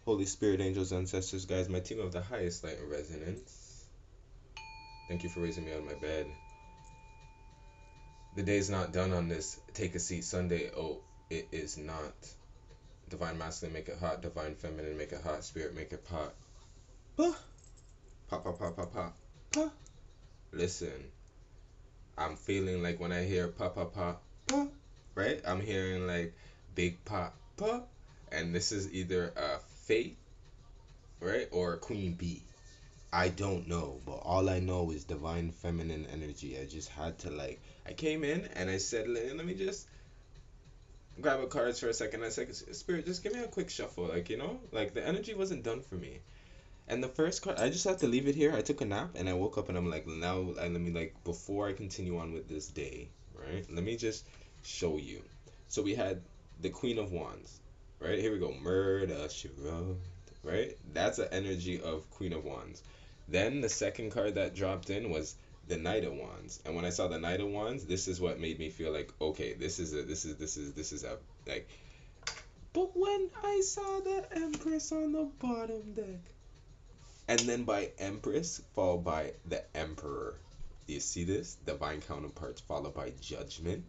Holy Spirit, angels, ancestors, guys, my team of the highest light and resonance. Thank you for raising me out of my bed. The day's not done on this Take a Seat Sunday. Oh, it is not. Divine masculine, make it hot. Divine feminine, make it hot. Spirit, make it pop. Pop, pop, pop, pop, pop, pop. Pop. Listen, I'm feeling like when I hear pop, pop, pop, pop, right? I'm hearing like big pop, pop. And this is either a fate, right? Or a queen bee. I don't know, but all I know is divine feminine energy. I just had to like, I came in and I said, let me just grab a cards for a second. I said, Spirit, just give me a quick shuffle. Like, like the energy wasn't done for me. And the first card, I just had to leave it here. I took a nap and I woke up and I'm like, now, let me, like, before I continue on with this day, right? Let me just show you. So we had the Queen of Wands, right? Here we go. Murder, she wrote, right? That's the energy of Queen of Wands. Then the second card that dropped in was the Knight of Wands. And when I saw the Knight of Wands, this is what made me feel like, okay, this is a like. But when I saw the Empress on the bottom deck, and then by Empress followed by the Emperor. Do you see this? Divine counterparts followed by Judgment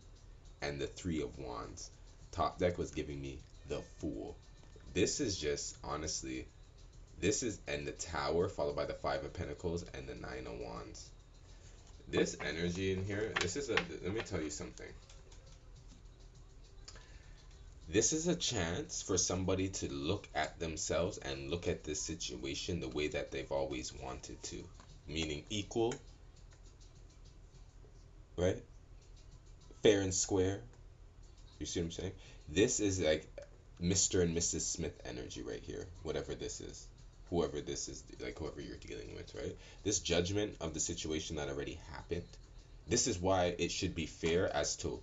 and the Three of Wands. Top deck was giving me the Fool. This is just honestly, this is and the Tower followed by the Five of Pentacles and the Nine of Wands. This energy in here, this is a. Let me tell you something. This is a chance for somebody to look at themselves and look at this situation the way that they've always wanted to, meaning equal, right? Fair and square. You see what I'm saying? This is like Mr. and Mrs. Smith energy right here, whatever this is. Whoever this is, like whoever you're dealing with, right? This judgment of the situation that already happened. This is why it should be fair as to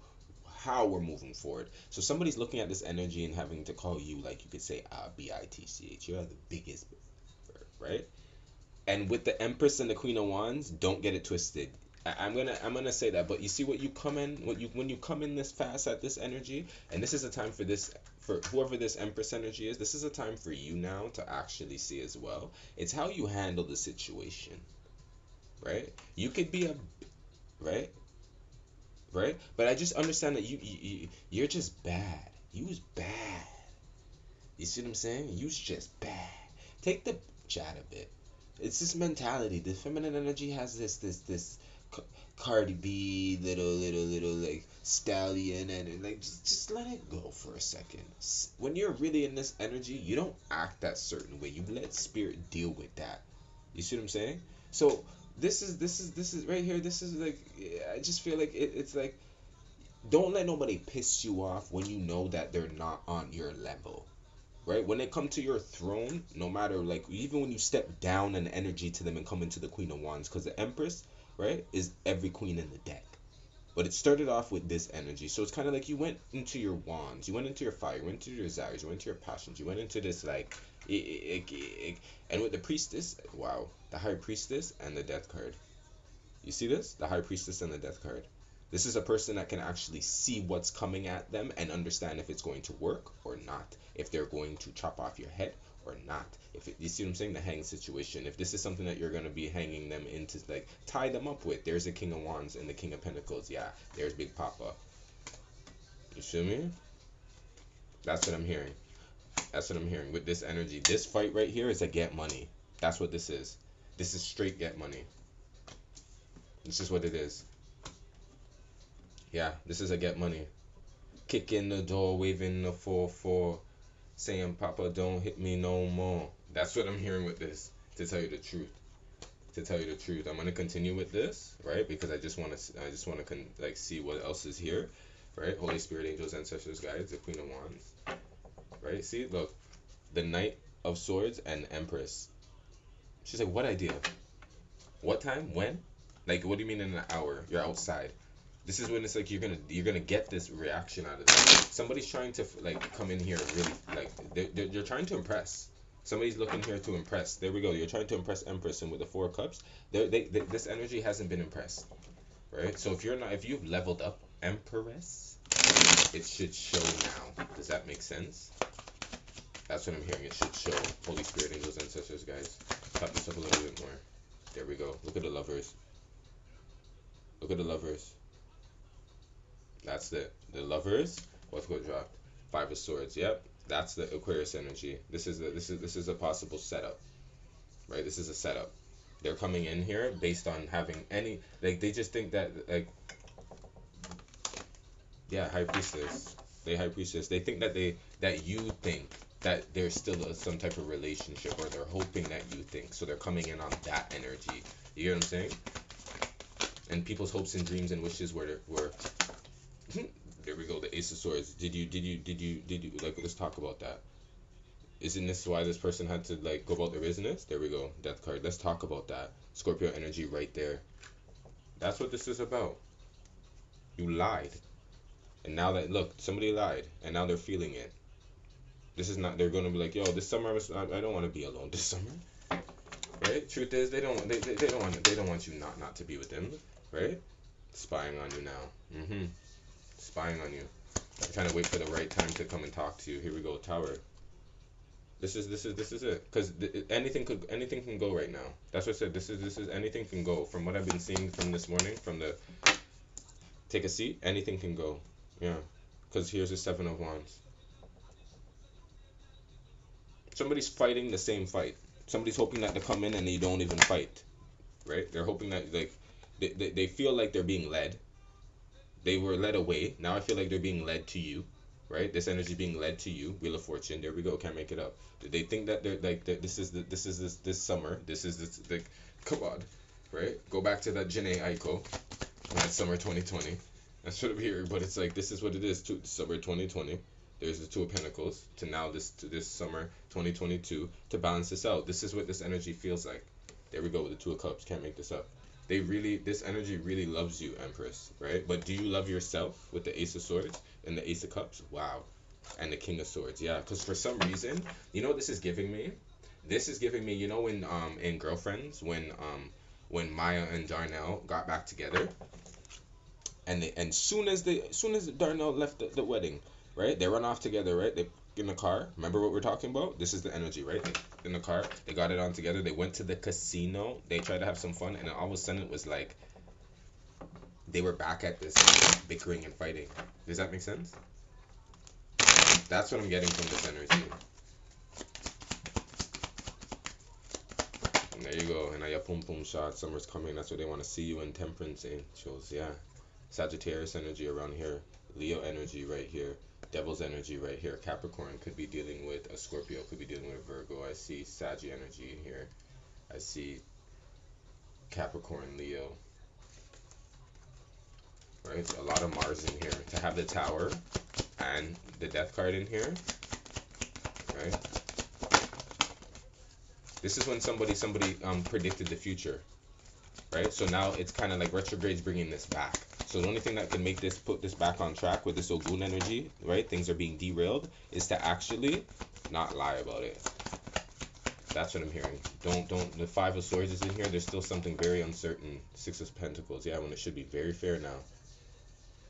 how we're moving forward. So somebody's looking at this energy and having to call you, like you could say, bitch. You're the biggest, right? And with the Empress and the Queen of Wands, don't get it twisted. I'm gonna say that, but you see what you come in, when you come in this fast at this energy, and this is a time for this, for whoever this Empress energy is. This is a time for you now to actually see as well. It's how you handle the situation, right? You could be a right, right, but I just understand that you're just bad. You was bad. You see what I'm saying? You's just bad. Take the chat a bit. It's this mentality. The feminine energy has this Cardi B, little like stallion, and like just let it go for a second. When you're really in this energy, you don't act that certain way. You let spirit deal with that. You see what I'm saying? So this is right here. This is like, I just feel like it's like, don't let nobody piss you off when you know that they're not on your level, right? When they come to your throne, no matter, like, even when you step down an energy to them and come into the Queen of Wands, because the Empress, right, is every queen in the deck. But it started off with this energy. So it's kind of like you went into your wands, you went into your fire, you went into your desires, you went into your passions, you went into this, like, and with the Priestess, wow, the High Priestess and the Death card. You see this? The High Priestess and the Death card. This is a person that can actually see what's coming at them and understand if it's going to work or not. If they're going to chop off your head or not. You see what I'm saying? The hang situation. If this is something that you're going to be hanging them into, like, tie them up with. There's the King of Wands and the King of Pentacles. Yeah, there's Big Poppa. You feel me? That's what I'm hearing. That's what I'm hearing with this energy. This fight right here is a get money. That's what this is. This is straight get money. This is what it is. Yeah, this is a get money. Kick in the door, waving the 4-4, saying, Papa, don't hit me no more. That's what I'm hearing with this, to tell you the truth. To tell you the truth, I'm gonna continue with this, right? Because I just wanna like see what else is here, right? Holy Spirit, angels, ancestors, guides, the Queen of Wands, right? See, look, the Knight of Swords and Empress. She's like, what idea? What time? When? Like, what do you mean in an hour? You're outside. This is when it's like you're gonna get this reaction out of this. Somebody's trying to like come in here really, like they're trying to impress. Somebody's looking here to impress. There we go. You're trying to impress Empress, and with the Four of Cups, this energy hasn't been impressed, right? So if you've leveled up Empress, it should show now. Does that make sense? That's what I'm hearing. It should show. Holy Spirit, angels, ancestors, guys. Top this up a little bit more. There we go. Look at the lovers. Look at the lovers. That's the lovers. What's going to drop? Five of Swords. Yep. That's the Aquarius energy. This is a possible setup, right? This is a setup. They're coming in here based on having any, like, they just think that, like, yeah, High Priestess. High Priestess. They think that you think that there's still some type of relationship, or they're hoping that you think. So they're coming in on that energy. You get what I'm saying? And people's hopes and dreams and wishes were there we go, the Ace of Swords. Did you like, let's talk about that. Isn't this why this person had to, like, go about their business? There we go, Death card. Let's talk about that. Scorpio energy right there. That's what this is about. You lied. And now that, look, somebody lied, and now they're feeling it. This is not, they're going to be like, yo, this summer, I don't want to be alone this summer. Right? Truth is, they don't want you not to be with them. Right? Spying on you now. Spying on you. They're trying to wait for the right time to come and talk to you. Here we go, Tower. This is it. Because anything can go right now. That's what I said. This is anything can go. From what I've been seeing from this morning, from the take a seat, anything can go. Yeah. Because here's the Seven of Wands. Somebody's fighting the same fight. Somebody's hoping that they come in and they don't even fight. Right? They're hoping that, like, they feel like they're being led. They were led away. Now I feel like they're being led to you. Right? This energy being led to you. Wheel of Fortune. There we go. Can't make it up. They think that they're like this summer. This is this, like, come on. Right? Go back to that Janae Aiko. That summer 2020. That's what I'm hearing. But it's like, this is what it is. Summer 2020. There's the Two of Pentacles to now this summer 2022 to balance this out. This is what this energy feels like. There we go with the Two of Cups. Can't make this up. This energy really loves you, Empress, right? But do you love yourself with the Ace of Swords and the Ace of Cups? Wow. And the King of Swords, yeah. Because for some reason, you know what this is giving me? This is giving me, you know, when in Girlfriends, when Maya and Darnell got back together, and soon as Darnell left the wedding, right? They run off together, right? They in the car. Remember what we're talking about? This is the energy, right? In the car, they got it on together. They went to the casino. They tried to have some fun, and then all of a sudden it was like they were back at this bickering and fighting. Does that make sense? That's what I'm getting from this energy. And there you go. And now your pum pum shot. Summer's coming. That's what they want to see you in. Temperance angels. Yeah. Sagittarius energy around here. Leo energy right here. Devil's energy right here. Capricorn could be dealing with a Scorpio, could be dealing with a Virgo. I see Sag energy in here. I see Capricorn, Leo. Right? A lot of Mars in here. To have the Tower and the Death card in here. Right? This is when somebody predicted the future. Right? So now it's kind of like retrograde's bringing this back. So the only thing that can make this, put this back on track with this Ogun energy, right? Things are being derailed, is to actually not lie about it. That's what I'm hearing. Don't, the Five of Swords is in here. There's still something very uncertain. Six of Pentacles, yeah, when it should be very fair now.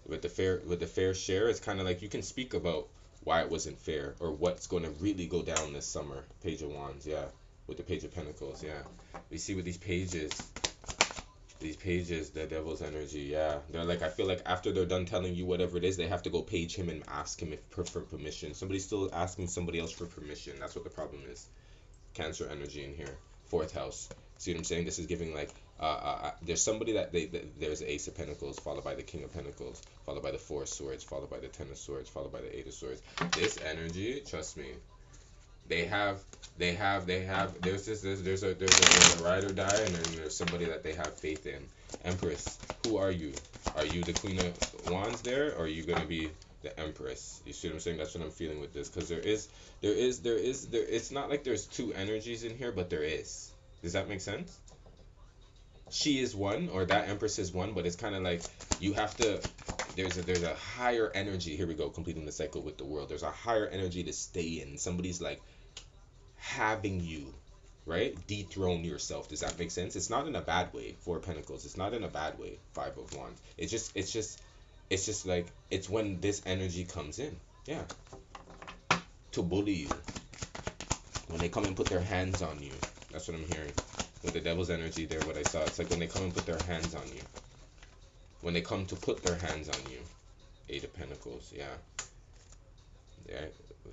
With the fair share, it's kind of like you can speak about why it wasn't fair or what's going to really go down this summer. Page of Wands, yeah. With the Page of Pentacles, yeah. We see with these pages, the Devil's energy, yeah. They're like, I feel like after they're done telling you whatever it is, they have to go page him and ask him for permission. Somebody's still asking somebody else for permission. That's what the problem is. Cancer energy in here. Fourth house. See what I'm saying? This is giving like, there's somebody there's the Ace of Pentacles, followed by the King of Pentacles, followed by the Four of Swords, followed by the Ten of Swords, followed by the Eight of Swords. This energy, trust me, there's a ride or die, and then there's somebody that they have faith in. Empress, who are you? Are you the Queen of Wands there, or are you gonna be the Empress? You see what I'm saying? That's what I'm feeling with this, because there is it's not like there's two energies in here, but there is. Does that make sense? She is one, or that Empress is one, but it's kind of like you have to, there's a higher energy. Here we go, completing the cycle with the world. There's a higher energy to stay in. Somebody's like having you, right, dethrone yourself. Does that make sense? It's not in a bad way. Four of Pentacles, it's not in a bad way. Five of Wands, it's just like, it's when this energy comes in, yeah, to bully you, When they come and put their hands on you, that's what I'm hearing. With the devil's energy there, what I saw, it's like when they come and put their hands on you. When they come to put their hands on you. Eight of Pentacles, yeah. Yeah,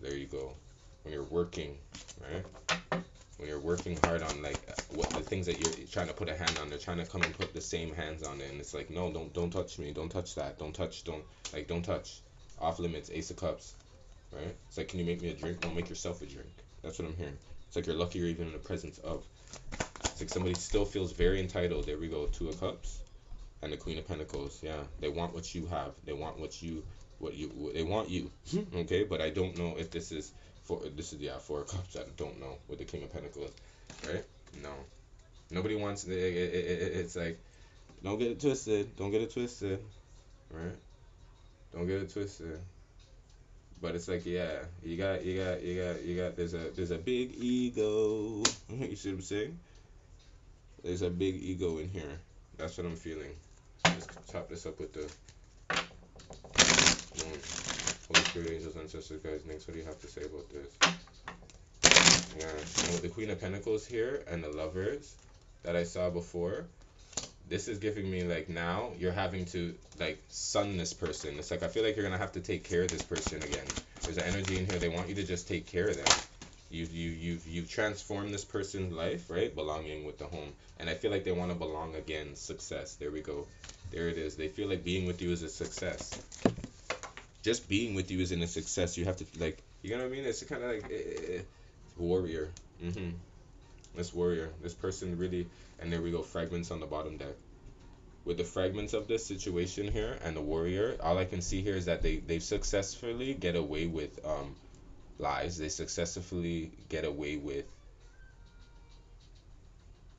there you go. When you're working, right? When you're working hard on like what the things that you're trying to put a hand on, they're trying to come and put the same hands on it, and it's like, no, don't touch me, don't touch that, don't touch, don't touch. Off limits, Ace of Cups, right? It's like, can you make me a drink? Don't make yourself a drink. That's what I'm hearing. It's like you're lucky you're even in the presence of. It's like somebody still feels very entitled. There we go, Two of Cups and the Queen of Pentacles. Yeah, they want what you have. They want they want you. Okay, but I don't know if this is yeah, Four of Cups. I don't know with the King of Pentacles, right? No, nobody wants it's like, don't get it twisted. Don't get it twisted, right? Don't get it twisted. But it's like, yeah, you got. There's a big ego. You see what I'm saying? There's a big ego in here. That's what I'm feeling. Let's top this up with the Holy Spirit, angels, ancestors, guys, Nix, what do you have to say about this? Yeah, and with the Queen of Pentacles here and the Lovers that I saw before, this is giving me like, now you're having to like sun this person. It's like, I feel like you're gonna have to take care of this person again. There's an energy in here, they want you to just take care of them. You've transformed this person's life, right? Belonging with the home. And I feel like they want to belong again. Success. There we go. There it is. They feel like being with you is a success. Just being with you isn't a success. You have to, like, you know what I mean? It's kind of like warrior. This warrior. This person really, and there we go. Fragments on the bottom deck. With the fragments of this situation here and the warrior, all I can see here is that they've successfully get away with lies. They successfully get away with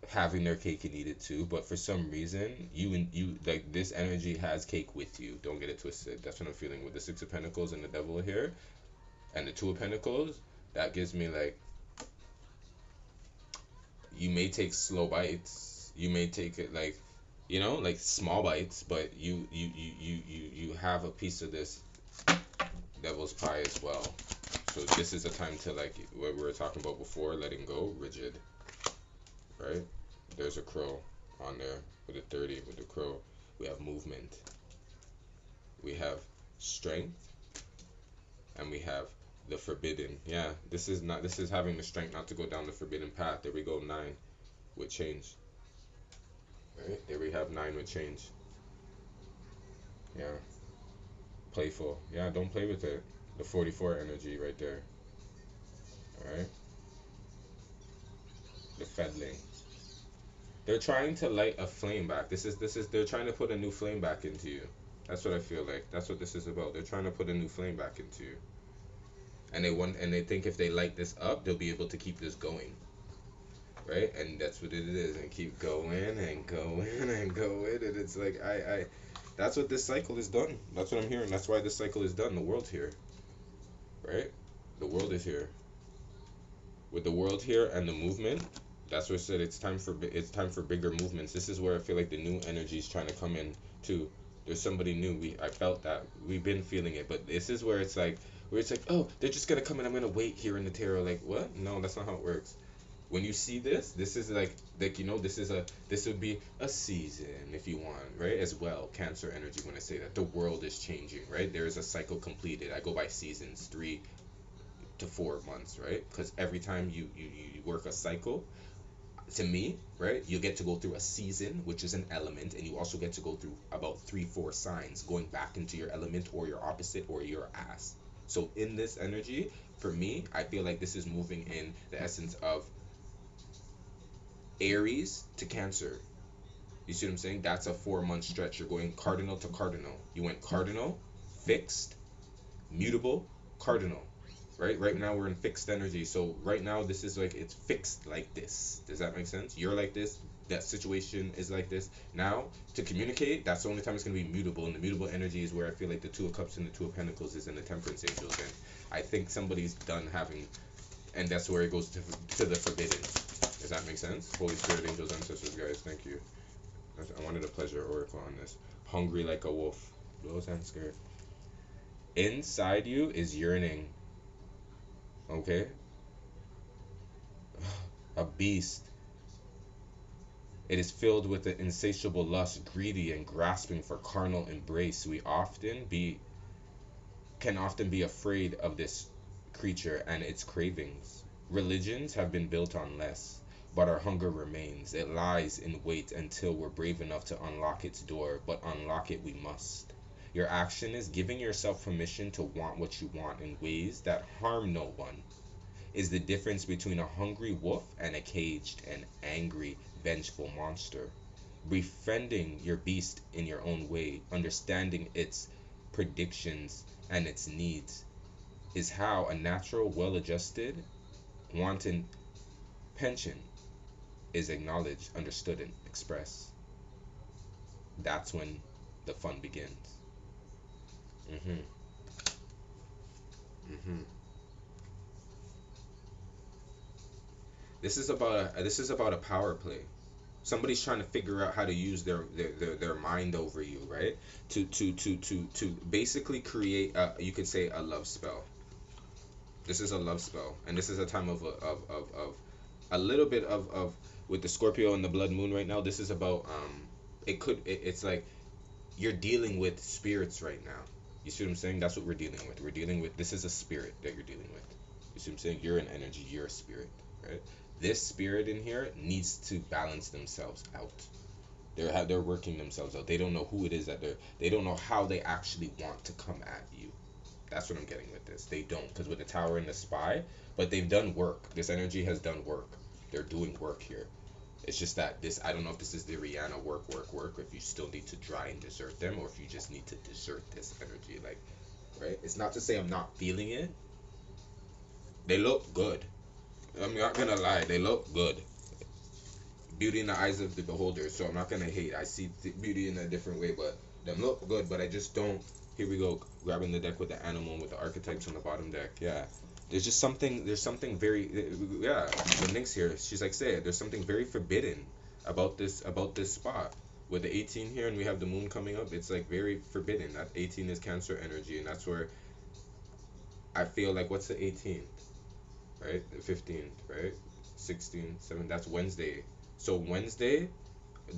having their cake and eat it too, but for some reason you like, this energy has cake with you. Don't get it twisted. That's what I'm feeling with the Six of Pentacles and the Devil here and the Two of Pentacles. That gives me like, you may take slow bites, you may take it like, you know, like small bites, but you have a piece of this devil's pie as well. So this is a time to, like what we were talking about before, letting go, rigid, right? There's a crow on there with the 30, with the crow. We have movement, we have strength, and we have the forbidden. Yeah, this is having the strength not to go down the forbidden path. There we go, 9 with change. Right? There we have 9 with change. Yeah. Playful. Yeah, don't play with it. The 44 energy right there. Alright? The Fedling. They're trying to light a flame back. They're trying to put a new flame back into you. That's what I feel like. That's what this is about. They're trying to put a new flame back into you. And they think if they light this up, they'll be able to keep this going. Right? And that's what it is. And keep going and going and going. And it's like, that's what this cycle is done. That's what I'm hearing. That's why this cycle is done. The world's here. Right? The world is here. With the world here and the movement, that's what I said. It's time for bigger movements. This is where I feel like the new energy is trying to come in too. There's somebody new. I felt that. We've been feeling it, but this is where it's like, oh, they're just gonna come in. I'm gonna wait here in the tarot. Like, what? No, that's not how it works. When you see this is like you know, this would be a season if you want, right? As well, Cancer energy. When I say that, the world is changing, right? There is a cycle completed. I go by seasons, 3 to 4 months, right? Because every time you work a cycle, to me, right, you get to go through a season, which is an element, and you also get to go through about 3-4 signs, going back into your element or your opposite or your ass. So in this energy, for me, I feel like this is moving in the essence of Aries to Cancer. You see what I'm saying? That's a 4-month stretch. You're going cardinal to cardinal. You went cardinal, fixed, mutable, cardinal. Right now we're in fixed energy. So right now this is like, it's fixed like this. Does that make sense? You're like this, that situation is like this. Now to communicate, that's the only time it's going to be mutable. And the mutable energy is where I feel like the Two of Cups and the Two of Pentacles is in the Temperance angels. And I think somebody's done having, and that's where it goes to the forbidden. Does that make sense? Holy Spirit, angels, ancestors, guys, thank you. I wanted a pleasure oracle on this. Hungry like a wolf. Blows and scared. Inside you is yearning. Okay? A beast. It is filled with an insatiable lust, greedy and grasping for carnal embrace. We can often be afraid of this creature and its cravings. Religions have been built on less, but our hunger remains. It lies in wait until we're brave enough to unlock its door, but unlock it we must. Your action is giving yourself permission to want what you want in ways that harm no one. Is the difference between a hungry wolf and a caged and angry, vengeful monster. Befriending your beast in your own way, understanding its predictions and its needs, is how a natural, well adjusted, wanton penchant is acknowledged, understood, and expressed. That's when the fun begins. hmm hmm This is about a power play. Somebody's trying to figure out how to use their mind over you, right? To basically create you could say a love spell. This is a love spell, and this is a time of a little bit of with the Scorpio and the blood moon right now. This is about it's like you're dealing with spirits right now. You see what I'm saying? That's what we're dealing with. We're dealing with This is a spirit that you're dealing with. You see what I'm saying? You're an energy, you're a spirit, right? This spirit in here needs to balance themselves out. They're working themselves out. They don't know who it is that they don't know how they actually want to come at you. That's what I'm getting with this. They don't, because with the tower and the spy, but they've done work. This energy has done work. They're doing work here. It's just that this, I don't know if this is the Rihanna work, or if you still need to try and desert them, or if you just need to desert this energy. Like, right? It's not to say I'm not feeling it. They look good. I'm not gonna lie, they look good. Beauty in the eyes of the beholder, so I'm not gonna hate. I see beauty in a different way, but them look good, but I just don't. Here we go, grabbing the deck with the animal with the archetypes on the bottom deck. Yeah, there's something very, yeah. The Nyx here, she's like, say it. There's something very forbidden about this spot with the 18 here, and we have the moon coming up. It's like very forbidden. That 18 is Cancer energy, and that's where I feel like, what's the 18th, right? The 15th, right? 16, 7. That's Wednesday. So Wednesday,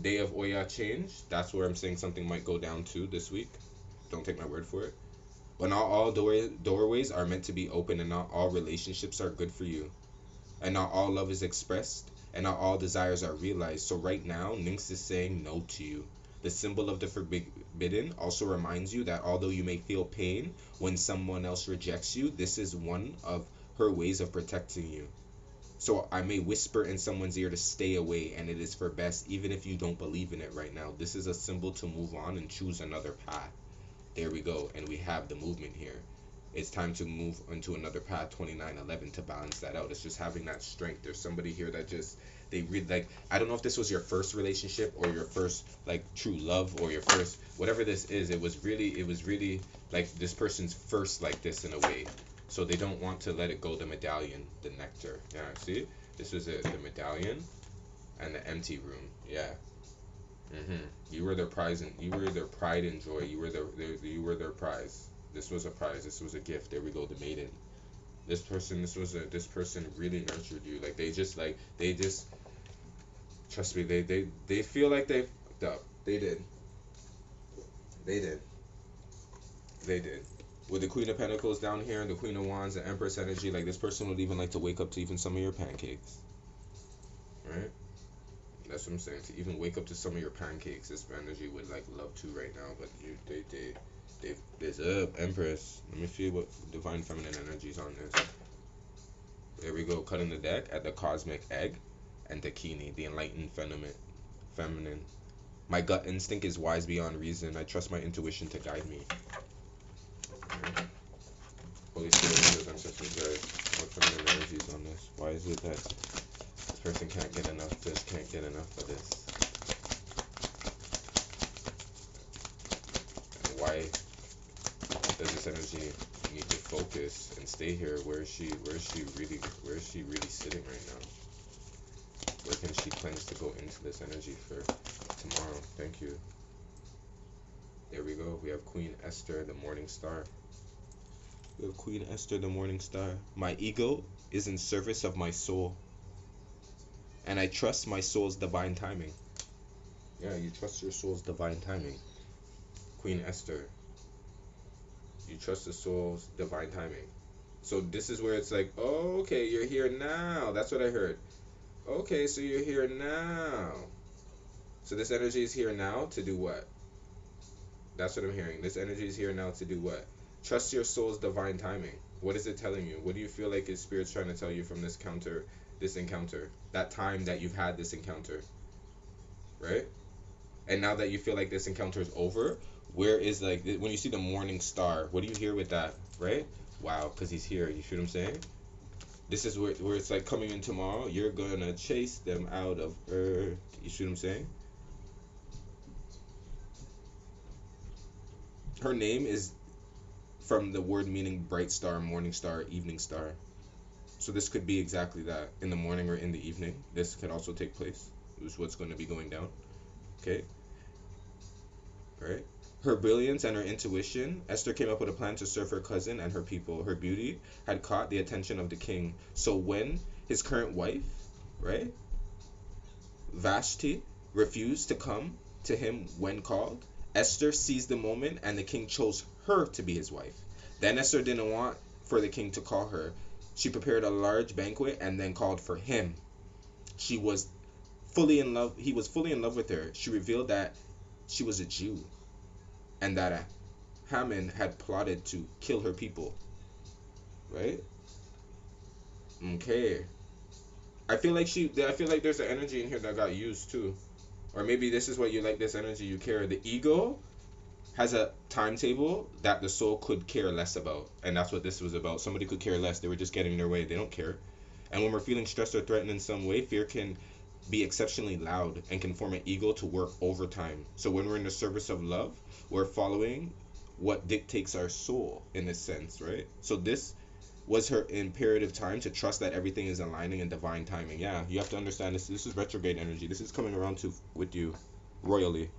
day of Oya change. That's where I'm saying something might go down to this week. Don't take my word for it. But not all doorways are meant to be open, and not all relationships are good for you, and not all love is expressed, and not all desires are realized. So right now, Nyx is saying no to you. The symbol of the forbidden also reminds you that although you may feel pain when someone else rejects you, this is one of her ways of protecting you. So I may whisper in someone's ear to stay away, and it is for best, even if you don't believe in it right now. This is a symbol to move on and choose another path. There we go, and we have the movement here. It's time to move into another path, 2911, to balance that out. It's just having that strength. There's somebody here that just, they really, like, I don't know if this was your first relationship, or your first, like, true love, or your first, whatever this is. It was really, like, this person's first like this in a way. So they don't want to let it go. The medallion, the nectar. Yeah, see? This was it, the medallion and the empty room. Yeah. You were their prize, and you were their pride and joy. You were their prize. This was a prize. This was a gift. There we go, the maiden. This person really nurtured you. Like, they just trust me. They feel like they fucked up. They did. They did. They did. With the Queen of Pentacles down here and the Queen of Wands, the Empress energy, like, this person would even like to wake up to even some of your pancakes. Right? That's what I'm saying. To even wake up to some of your pancakes, this energy would like love to right now. But there's Empress. Let me feel what divine feminine energies on this. There we go. Cutting the deck at the cosmic egg and Dakini, the enlightened feminine. My gut instinct is wise beyond reason. I trust my intuition to guide me. Okay. Holy Spirit, ancestors, guys. What feminine energies on this? Why is it that this person can't get enough of this, can't get enough of this? Why does this energy need to focus and stay here? Where is she really sitting right now? Where can she plans to go into this energy for tomorrow? Thank you. There we go. We have Queen Esther, the Morning Star. We have Queen Esther, the Morning Star. My ego is in service of my soul. And I trust my soul's divine timing. Yeah, you trust your soul's divine timing. Queen Esther. You trust the soul's divine timing. So this is where it's like, oh, okay, you're here now. That's what I heard. Okay, so you're here now. So this energy is here now to do what? That's what I'm hearing. This energy is here now to do what? Trust your soul's divine timing. What is it telling you? What do you feel like is Spirit's trying to tell you from this encounter? That time that you've had this encounter, right? And now that you feel like this encounter is over, where is like when you see the morning star? What do you hear with that, right? Wow, because he's here. You see what I'm saying? This is where it's like coming in tomorrow. You're gonna chase them out of earth. You see what I'm saying? Her name is from the word meaning bright star, morning star, evening star. So this could be exactly that. In the morning or in the evening. This could also take place. This is what's going to be going down. Okay? Right? Her brilliance and her intuition, Esther came up with a plan to serve her cousin and her people. Her beauty had caught the attention of the king. So when his current wife, right, Vashti, refused to come to him when called, Esther seized the moment and the king chose her to be his wife. Then Esther didn't want for the king to call her. She prepared a large banquet and then called for him. She was fully in love. He was fully in love with her. She revealed that she was a Jew and that Haman had plotted to kill her people. Right? Okay. I feel like there's an energy in here that got used too. Or maybe this is what you like, this energy you care. The ego has a timetable that the soul could care less about. And that's what this was about. Somebody could care less. They were just getting in their way. They don't care. And when we're feeling stressed or threatened in some way, fear can be exceptionally loud and can form an ego to work overtime. So when we're in the service of love, we're following what dictates our soul in a sense, right? So this was her imperative time to trust that everything is aligning in divine timing. Yeah, you have to understand this. This is retrograde energy. This is coming around to with you royally.